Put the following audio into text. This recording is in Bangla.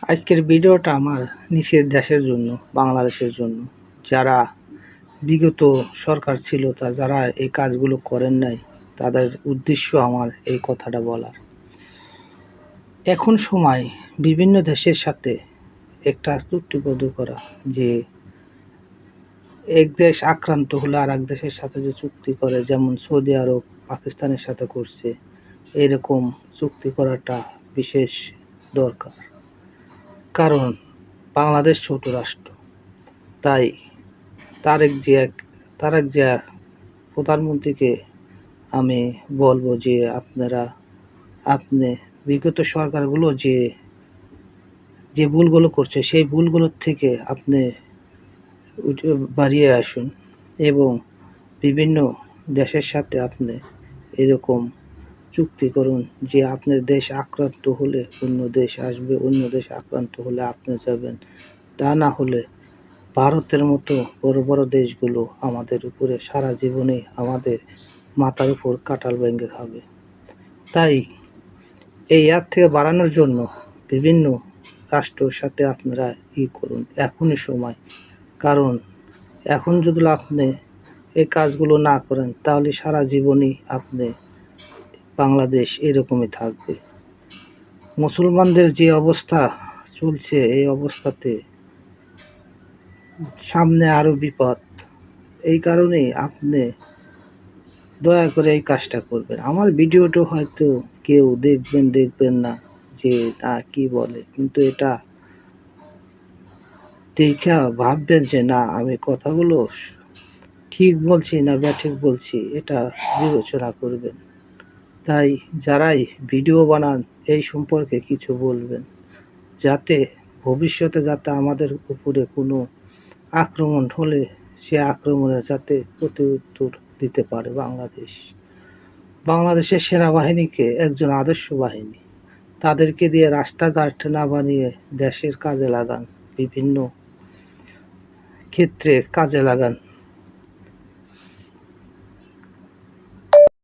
আজকের ভিডিওটা আমার নিচের দেশের জন্য, বাংলাদেশের জন্য। যারা বিগত সরকার ছিল যারা এই কাজগুলো করেন নাই, তাদের উদ্দেশ্য আমার এই কথাটা বলার। এখন সময় বিভিন্ন দেশের সাথে একটা চুক্তিবদ্ধ করা, যে এক দেশ আক্রান্ত হলে আর এক দেশের সাথে যে চুক্তি করে, যেমন সৌদি আরব পাকিস্তানের সাথে করছে, এরকম চুক্তি করাটা বিশেষ দরকার। কারণ বাংলাদেশ ছোট রাষ্ট্র, তাই তারেক জিয়া প্রধানমন্ত্রীকে আমি বলবো যে আপনি বিগত সরকারগুলো যে ভুলগুলো করছে, সেই ভুলগুলোর থেকে আপনি বাড়িয়ে আসুন এবং বিভিন্ন দেশের সাথে আপনি এরকম চুক্তি করুন যে আপনার দেশ আক্রান্ত হলে অন্য দেশ আসবে, অন্য দেশ আক্রান্ত হলে আপনি যাবেন। তা না হলে ভারতের মতো বড় বড় দেশগুলো আমাদের উপরে সারা জীবনে আমাদের মাথার উপর কাঁঠাল ভেঙে খাবে। তাই এই হাত থেকে বাড়ানোর জন্য বিভিন্ন রাষ্ট্রের সাথে আপনারা করুন, এখনই সময়। কারণ এখন যদি আপনি এই কাজগুলো না করেন, তাহলে সারা জীবনই বাংলাদেশ এরকমই থাকবে। মুসলমানদের যে অবস্থা চলছে, এই অবস্থাতে সামনে আরো বিপদ। এই কারণে আপনি দয়া করে এই কাজটা করবেন। আমার ভিডিওটা হয়তো কেউ দেখবেন না, যে না কি বলে, কিন্তু এটা দেখা ভাববেন যে না, আমি কথাগুলো ঠিক বলছি না ব্যাঠিক বলছি, এটা বিবেচনা করবেন। তাই যারাই ভিডিও বানান, এই সম্পর্কে কিছু বলবেন, যাতে ভবিষ্যতে আমাদের উপরে কোনো আক্রমণ হলে সে আক্রমণের যাতে প্রত্যুত্তর দিতে পারে বাংলাদেশের সেনাবাহিনীকে একজন আদর্শ বাহিনী। তাদেরকে দিয়ে রাস্তাঘাট না বানিয়ে দেশের কাজে লাগান, বিভিন্ন ক্ষেত্রে কাজে লাগান।